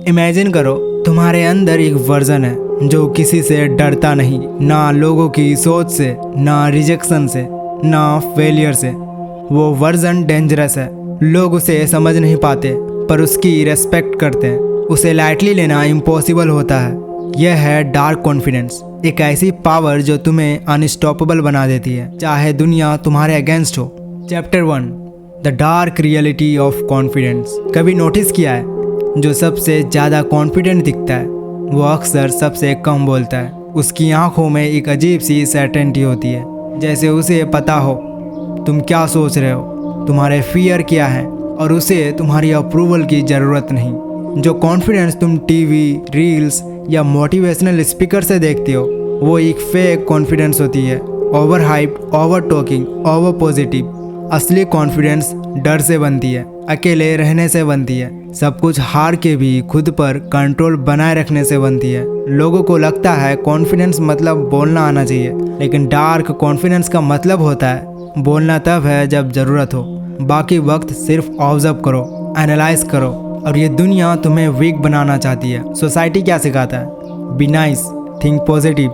Imagine करो तुम्हारे अंदर एक वर्जन है जो किसी से डरता नहीं, ना लोगों की सोच से, ना रिजेक्शन से, ना फेलियर से। वो वर्जन डेंजरस है, लोग उसे समझ नहीं पाते पर उसकी रेस्पेक्ट करते हैं। उसे लाइटली लेना इम्पॉसिबल होता है। यह है डार्क कॉन्फिडेंस, एक ऐसी पावर जो तुम्हें अनस्टॉपेबल बना देती है, चाहे दुनिया तुम्हारे अगेंस्ट हो। Chapter 1, the dark reality of confidence. कभी नोटिस किया है, जो सबसे ज़्यादा कॉन्फिडेंट दिखता है वो अक्सर सबसे कम बोलता है। उसकी आंखों में एक अजीब सी सर्टेनिटी होती है, जैसे उसे पता हो तुम क्या सोच रहे हो, तुम्हारे फियर क्या है, और उसे तुम्हारी अप्रूवल की ज़रूरत नहीं। जो कॉन्फिडेंस तुम टीवी, रील्स या मोटिवेशनल स्पीकर से देखते हो वो एक फेक कॉन्फिडेंस होती है। Over hype, over talking, over positive. असली कॉन्फिडेंस डर से बनती है, अकेले रहने से बनती है, सब कुछ हार के भी खुद पर कंट्रोल बनाए रखने से बनती है। लोगों को लगता है कॉन्फिडेंस मतलब बोलना आना चाहिए, लेकिन डार्क कॉन्फिडेंस का मतलब होता है बोलना तब है जब ज़रूरत हो, बाकी वक्त सिर्फ ऑब्जर्व करो, एनालाइज करो। और ये दुनिया तुम्हें वीक बनाना चाहती है। सोसाइटी क्या सिखाता है? Be nice, think positive,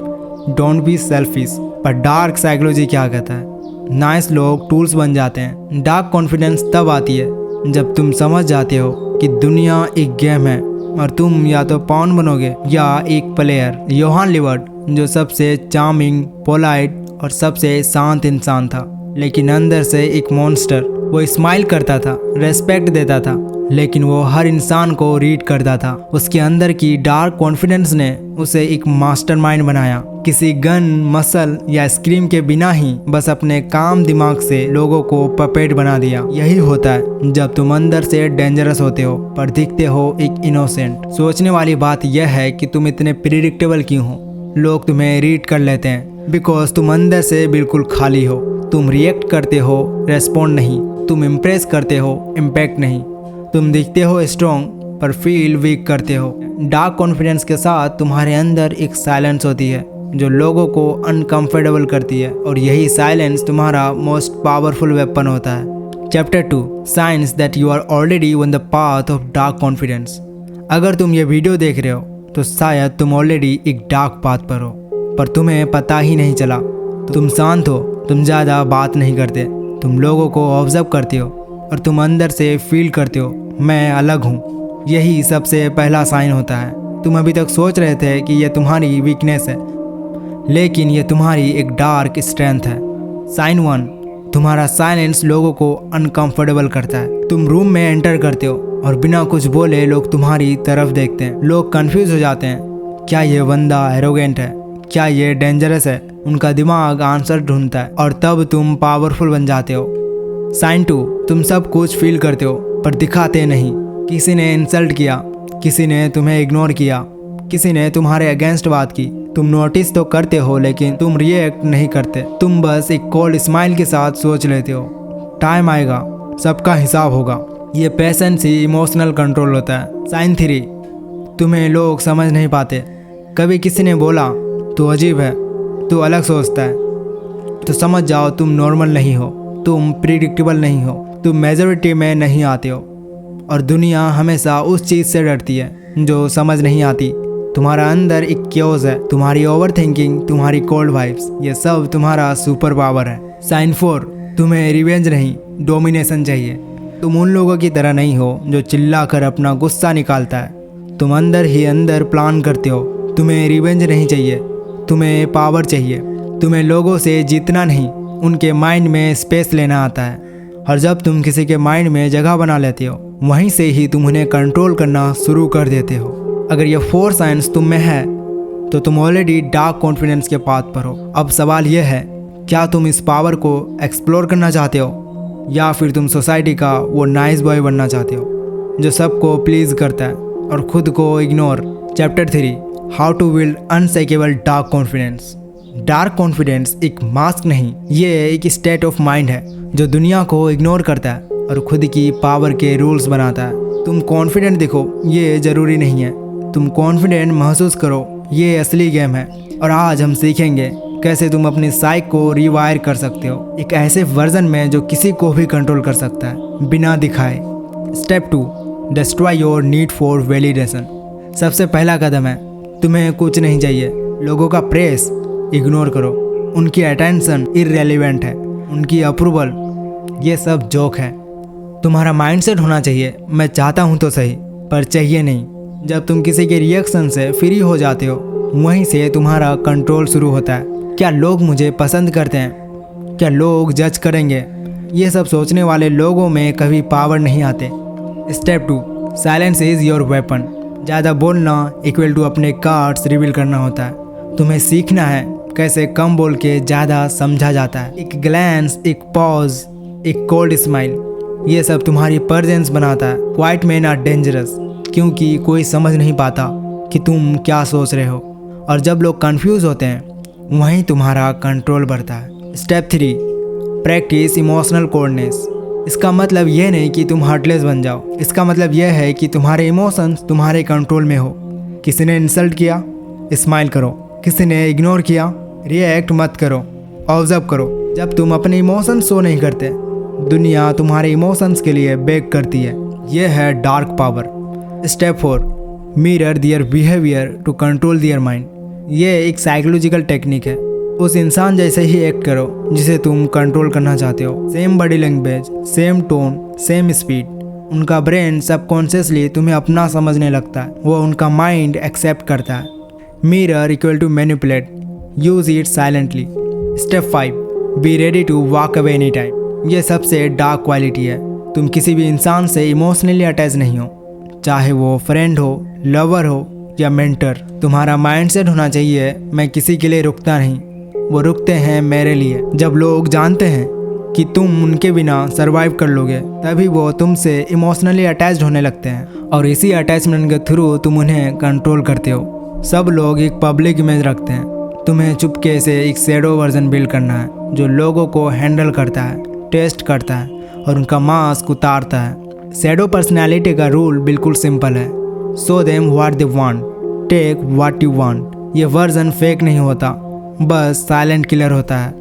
don't be selfish. पर डार्क साइकोलॉजी क्या कहता है? नाइस लोग टूल्स बन जाते हैं। डार्क कॉन्फिडेंस तब आती है जब तुम समझ जाते हो कि दुनिया एक गेम है और तुम या तो पॉन बनोगे या एक प्लेयर। योहान लिवर्ट, जो सबसे चार्मिंग, पोलाइट और सबसे शांत इंसान था, लेकिन अंदर से एक मॉन्स्टर। वो स्माइल करता था, रेस्पेक्ट देता था, लेकिन वो हर इंसान को रीड करता था। उसके अंदर की डार्क कॉन्फिडेंस ने उसे एक मास्टरमाइंड बनाया। किसी गन, मसल या स्क्रीम के बिना ही बस अपने काम दिमाग से लोगों को पपेट बना दिया। यही होता है जब तुम अंदर से डेंजरस होते हो पर दिखते हो एक इनोसेंट। सोचने वाली बात यह है कि तुम इतने प्रिडिक्टेबल क्यों हो। लोग तुम्हें रीड कर लेते हैं बिकॉज तुम अंदर से बिल्कुल खाली हो। तुम रिएक्ट करते हो, रेस्पॉन्ड नहीं। तुम इम्प्रेस करते हो, इम्पैक्ट नहीं। तुम दिखते हो स्ट्रॉन्ग पर फील वीक करते हो। डार्क कॉन्फिडेंस के साथ तुम्हारे अंदर एक साइलेंस होती है जो लोगों को अनकंफर्टेबल करती है, और यही साइलेंस तुम्हारा मोस्ट पावरफुल वेपन होता है। Chapter 2, science that you are already on the path of dark confidence. अगर तुम ये वीडियो देख रहे हो तो शायद तुम ऑलरेडी एक डार्क पाथ पर हो, पर तुम्हें पता ही नहीं चला। तुम शांत हो, तुम ज़्यादा बात नहीं करते, तुम लोगों को ऑब्जर्व करते हो और तुम अंदर से फील करते हो मैं अलग हूँ। यही सबसे पहला साइन होता है। तुम अभी तक सोच रहे थे कि यह तुम्हारी वीकनेस है, लेकिन यह तुम्हारी एक डार्क स्ट्रेंथ है। साइन 1, तुम्हारा साइलेंस लोगों को अनकंफर्टेबल करता है। तुम रूम में एंटर करते हो और बिना कुछ बोले लोग तुम्हारी तरफ देखते हैं। लोग कंफ्यूज हो जाते हैं, क्या ये बंदा एरोगेंट है, क्या ये डेंजरस है। उनका दिमाग आंसर ढूंढता है और तब तुम पावरफुल बन जाते हो। साइन 2, तुम सब कुछ फील करते हो पर दिखाते नहीं। किसी ने इंसल्ट किया, किसी ने तुम्हें इग्नोर किया, किसी ने तुम्हारे अगेंस्ट बात की। तुम नोटिस तो करते हो लेकिन तुम रिएक्ट नहीं करते। तुम बस एक कोल्ड स्माइल के साथ सोच लेते हो टाइम आएगा, सबका हिसाब होगा। ये पेशेंस ही इमोशनल कंट्रोल होता है। साइन 3, तुम्हें लोग समझ नहीं पाते। कभी किसी ने बोला तू अजीब है, तू अलग सोचता है, तो समझ जाओ तुम नॉर्मल नहीं हो, तुम प्रिडिक्टेबल नहीं हो, तुम मेजॉरिटी में नहीं आते हो। और दुनिया हमेशा उस चीज़ से डरती है जो समझ नहीं आती। तुम्हारा अंदर एक क्योज है, तुम्हारी ओवर थिंकिंग, तुम्हारी कोल्ड वाइब्स, ये सब तुम्हारा सुपर पावर है। साइन 4, तुम्हें रिवेंज नहीं, डोमिनेशन चाहिए। तुम उन लोगों की तरह नहीं हो जो चिल्ला कर अपना गुस्सा निकालता है। तुम अंदर ही अंदर प्लान करते हो। तुम्हें रिवेंज नहीं चाहिए, तुम्हें पावर चाहिए। तुम्हें लोगों से जीतना नहीं, उनके माइंड में स्पेस लेना आता है। और जब तुम किसी के माइंड में जगह बना लेते हो, वहीं से ही तुम उन्हें कंट्रोल करना शुरू कर देते हो। अगर ये 4 साइंस तुम में है तो तुम ऑलरेडी डार्क कॉन्फिडेंस के पाथ पर हो। अब सवाल यह है, क्या तुम इस पावर को एक्सप्लोर करना चाहते हो या फिर तुम सोसाइटी का वो नाइस बॉय बनना चाहते हो जो सबको प्लीज करता है और खुद को ignore. Chapter 3, how to build unshakeable dark confidence. Dark confidence एक मास्क नहीं, ये एक स्टेट ऑफ माइंड है जो दुनिया को इग्नोर करता है और खुद की पावर के रूल्स बनाता है। तुम कॉन्फिडेंट दिखो ये ज़रूरी नहीं है, तुम कॉन्फिडेंट महसूस करो ये असली गेम है। और आज हम सीखेंगे कैसे तुम अपनी साइक को रिवायर कर सकते हो एक ऐसे वर्जन में जो किसी को भी कंट्रोल कर सकता है बिना दिखाए। Step 2, destroy your need for validation. सबसे पहला कदम है, तुम्हें कुछ नहीं चाहिए। लोगों का प्रेस इग्नोर करो, उनकी अटेंशन इररेलेवेंट है, उनकी अप्रूवल ये सब जोक है। तुम्हारा माइंडसेट होना चाहिए, मैं चाहता हूँ तो सही पर चाहिए नहीं। जब तुम किसी के रिएक्शन से फ्री हो जाते हो, वहीं से तुम्हारा कंट्रोल शुरू होता है। क्या लोग मुझे पसंद करते हैं, क्या लोग जज करेंगे, ये सब सोचने वाले लोगों में कभी पावर नहीं आते। Step 2, silence is your weapon. ज़्यादा बोलना इक्वल टू अपने कार्ड्स रिवील करना होता है। तुम्हें सीखना है कैसे कम बोल के ज़्यादा समझा जाता है। एक ग्लैंस, एक पॉज, एक कोल्ड स्माइल, ये सब तुम्हारी प्रेजेंस बनाता है। क्वाइट मैन आर डेंजरस, क्योंकि कोई समझ नहीं पाता कि तुम क्या सोच रहे हो, और जब लोग कंफ्यूज होते हैं वहीं तुम्हारा कंट्रोल बढ़ता है। Step 3, practice emotional coldness. इसका मतलब यह नहीं कि तुम हार्टलेस बन जाओ, इसका मतलब यह है कि तुम्हारे इमोशंस तुम्हारे कंट्रोल में हो। किसी ने इंसल्ट किया, स्माइल करो। किसी ने इग्नोर किया, रिएक्ट मत करो, ऑब्जर्व करो। जब तुम अपने इमोशंस शो नहीं करते, दुनिया तुम्हारे इमोशंस के लिए बेक करती है। यह है dark power. Step 4, mirror their behaviour to control their mind. ये एक साइकोलॉजिकल टेक्निक है। उस इंसान जैसे ही एक्ट करो जिसे तुम कंट्रोल करना चाहते हो। Same body language, same tone, same speed. उनका ब्रेन सबकॉन्शियसली तुम्हें अपना समझने लगता है, वो उनका माइंड एक्सेप्ट करता है। Mirror equal to manipulate, use it silently. Step 5, be ready to walk away any time. ये सबसे डार्क क्वालिटी है। तुम किसी भी इंसान से इमोशनली अटैच नहीं हो, चाहे वो फ्रेंड हो, लवर हो या मेंटर। तुम्हारा माइंडसेट होना चाहिए, मैं किसी के लिए रुकता नहीं, वो रुकते हैं मेरे लिए। जब लोग जानते हैं कि तुम उनके बिना सरवाइव कर लोगे, तभी वो तुमसे इमोशनली अटैच्ड होने लगते हैं, और इसी अटैचमेंट के थ्रू तुम उन्हें कंट्रोल करते हो। सब लोग एक पब्लिक इमेज रखते हैं, तुम्हें चुपके से एक शैडो वर्जन बिल्ड करना है जो लोगों को हैंडल करता है, टेस्ट करता है और उनका मास्क उतारता है। शैडो पर्सनैलिटी का रूल बिल्कुल सिंपल है, show them what they want, take what you want. ये वर्जन फेक नहीं होता, बस साइलेंट किलर होता है।